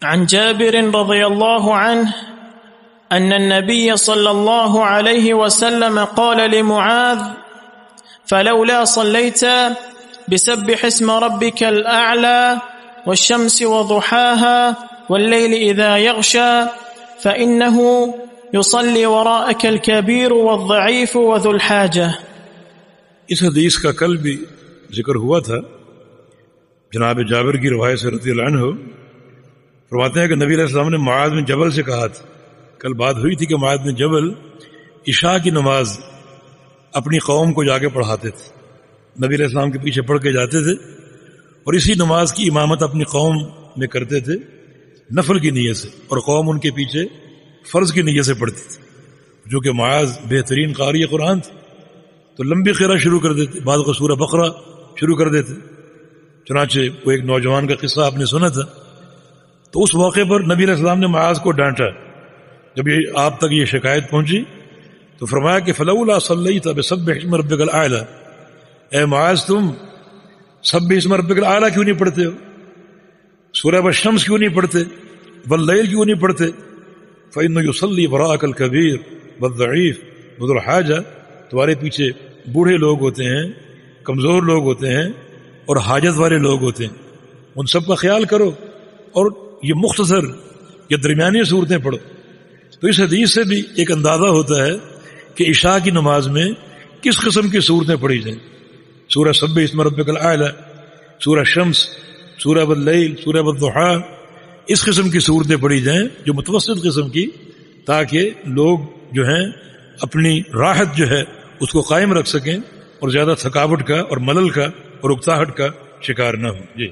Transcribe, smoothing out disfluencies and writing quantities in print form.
عن جابر رضي الله عنه أن النبي صلى الله عليه وسلم قال لمعاذ فلولا صليت بسبح اسم ربك الأعلى والشمس وضحاها والليل إذا يغشى فإنه يصلي وراءك الكبير والضعيف وذو الحاجة. اس حدیث کا کل بھی ذکر ہوا تھا، جناب جابر کی روایت سے رضی اللہ عنہ فرماتے ہیں کہ نبی علیہ السلام نے معاذ بن جبل سے کہا تھا، کل بات ہوئی تھی کہ معاذ بن جبل عشاء کی نماز اپنی قوم کو جا کے پڑھاتے تھے، نبی علیہ السلام کے پیچھے پڑھ کے جاتے تھے اور اسی نماز کی امامت اپنی قوم میں کرتے تھے نفل کی نیت سے، اور قوم ان کے پیچھے فرض کی نیت سے پڑھتی تھی. جو کہ معاذ بہترین قاری قرآن تھے تو لمبی قرأت شروع کر دیتے، بعض کو سورہ بقرہ شروع کر دیتے. چنانچہ وہ ایک نوجوان کا قصہ آپ نے سنا تھا، تو اس موقع پر نبی علیہ السلام نے معاذ کو ڈانٹا. جب یہ آپ تک یہ شکایت پہنچی تو فرمایا کہ فلولا صلیت بسبح اسم ربک الاعلی، اے معاذ تم سبح اسم ربک الاعلی کیوں نہیں پڑھتے ہو، سورہ والشمس کیوں نہیں پڑھتے، واللیل کیوں نہیں پڑھتے، فإنه يصلي وراءك الكبير والضعيف وذو الحاجة، تمہارے پیچھے بوڑھے لوگ ہوتے ہیں، کمزور لوگ ہوتے ہیں اور حاجت والے لوگ ہوتے ہیں، ان سب کا خیال کرو اور یہ مختصر یا درمیانی صورتیں پڑھو. تو اس حدیث سے بھی ایک اندازہ ہوتا ہے کہ عشاء کی نماز میں کس قسم کی صورتیں پڑھی جائیں. سورہ سبح اسم ربک الاعلی، سورہ شمس، سورہ واللیل، سورہ والضحیٰ، اس قسم کی صورتیں پڑھی جائیں جو متوسط قسم کی، تاکہ لوگ جو ہیں اپنی راحت جو ہے اس کو قائم رکھ سکیں اور زیادہ تھکاوٹ کا اور ملل کا اور اکتاہٹ کا شکار نہ ہوں. جی